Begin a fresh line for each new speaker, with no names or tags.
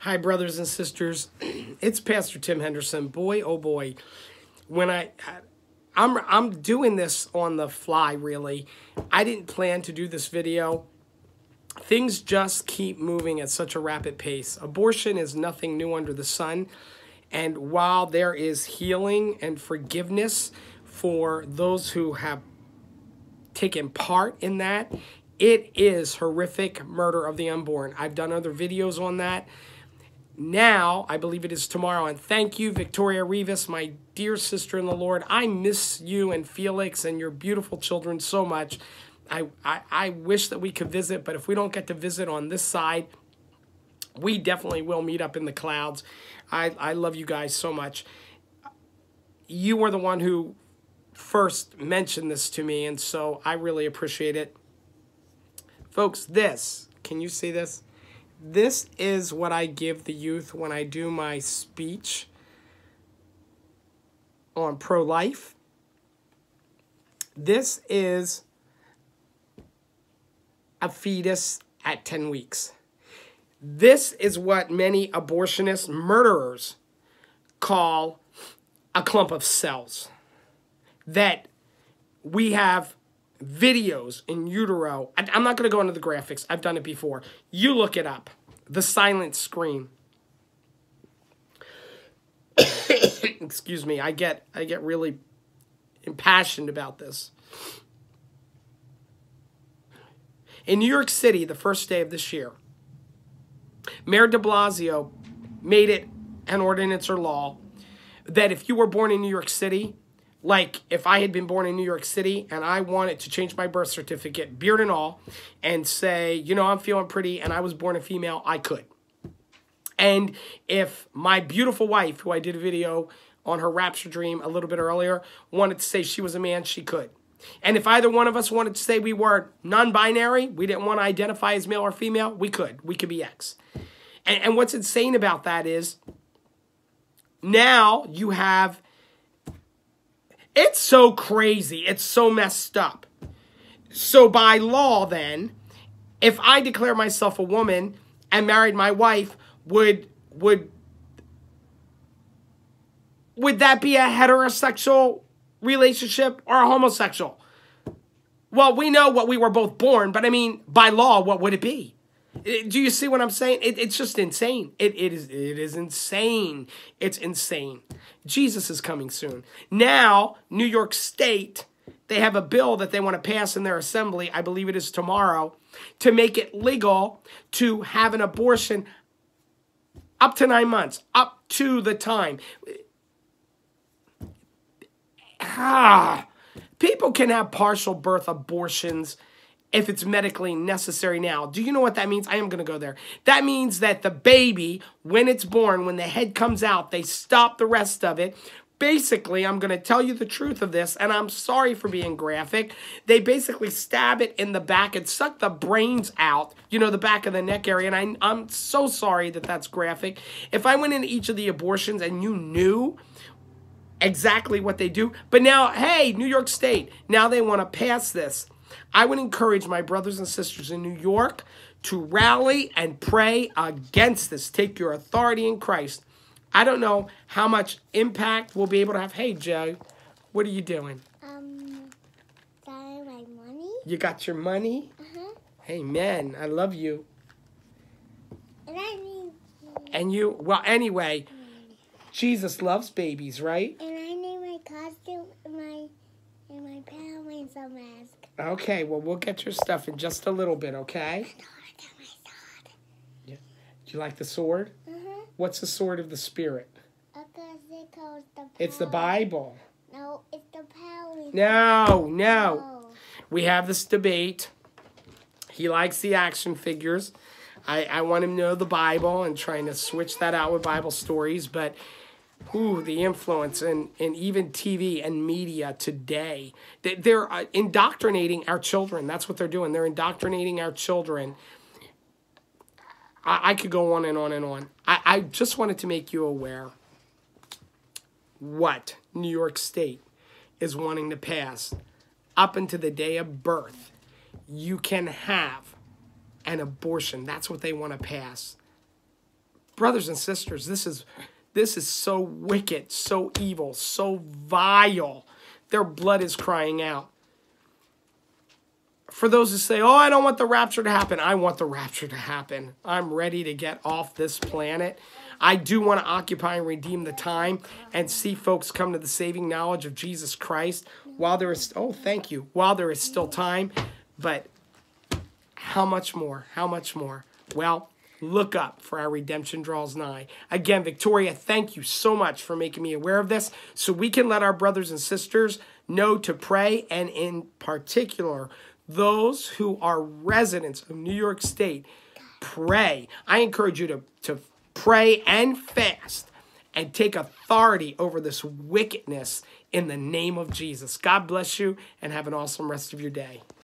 Hi, brothers and sisters. It's Pastor Tim Henderson. Boy, oh boy, when I'm doing this on the fly. Really, I didn't plan to do this video. Things just keep moving at such a rapid pace. Abortion is nothing new under the sun, and while there is healing and forgiveness for those who have taken part in that, it is horrific murder of the unborn. I've done other videos on that. Now, I believe it is tomorrow, and thank you, Victoria Rivas, my dear sister in the Lord. I miss you and Felix and your beautiful children so much. I wish that we could visit, but if we don't get to visit on this side, we definitely will meet up in the clouds. I love you guys so much. You were the one who first mentioned this to me, and so I really appreciate it. Folks, can you see this? This is what I give the youth when I do my speech on pro-life. This is a fetus at 10 weeks. This is what many abortionist murderers call a clump of cells. That we have videos in utero. I'm not going to go into the graphics. I've done it before. You look it up. The silent scream. Excuse me. I get really impassioned about this. In New York City, the first day of this year, Mayor de Blasio made it an ordinance or law that if you were born in New York City, like if I had been born in New York City and I wanted to change my birth certificate, beard and all, and say, you know, I'm feeling pretty and I was born a female, I could. And if my beautiful wife, who I did a video on her rapture dream a little bit earlier, wanted to say she was a man, she could. And if either one of us wanted to say we were non-binary, we didn't want to identify as male or female, we could. We could be X. And what's insane about that is now you have... It's so crazy. It's so messed up. So by law then, if I declare myself a woman and married my wife, would that be a heterosexual relationship or a homosexual? Well, we know what we were both born, but I mean, by law, what would it be? Do you see what I'm saying? It's just insane. It is insane. It's insane. Jesus is coming soon. Now, New York State, they have a bill that they want to pass in their assembly, I believe it is tomorrow, to make it legal to have an abortion up to 9 months, up to the time. People can have partial birth abortions if it's medically necessary now. Do you know what that means? I am going to go there. That means that the baby, when it's born, when the head comes out, they stop the rest of it. Basically, I'm going to tell you the truth of this, and I'm sorry for being graphic. They basically stab it in the back and suck the brains out, you know, the back of the neck area, and I'm so sorry that that's graphic. If I went into each of the abortions and you knew exactly what they do, but now, hey, New York State, now they want to pass this. I would encourage my brothers and sisters in New York to rally and pray against this. Take your authority in Christ. I don't know how much impact we'll be able to have. Hey, Joe, what are you doing?
Got my money.
You got your money?
Uh-huh.
Amen. I love you.
And I need...
And you, well, anyway, Jesus loves babies, right?
And I need my costume and my Palomino mask.
Okay, well, we'll get your stuff in just a little bit, okay?
I got my sword.
Yeah. Do you like the sword?
Uh-huh.
What's the sword of the Spirit?
Because it calls the
It's the Bible.
No, it's the Palomino.
No. We have this debate. He likes the action figures. I want him to know the Bible and trying to switch that out with Bible stories, but the influence and even TV and media today. They're indoctrinating our children. That's what they're doing. They're indoctrinating our children. I could go on and on and on. I just wanted to make you aware what New York State is wanting to pass. Up until the day of birth, you can have an abortion. That's what they want to pass. Brothers and sisters, this is so wicked, so evil, so vile. Their blood is crying out. For those who say, oh, I don't want the rapture to happen. I want the rapture to happen. I'm ready to get off this planet. I do want to occupy and redeem the time and see folks come to the saving knowledge of Jesus Christ while there is, oh, thank you, while there is still time. But how much more? How much more? Well, look up, for our redemption draws nigh. Again, Victoria, thank you so much for making me aware of this so we can let our brothers and sisters know to pray, and in particular, those who are residents of New York State, pray. I encourage you to pray and fast and take authority over this wickedness in the name of Jesus. God bless you and have an awesome rest of your day.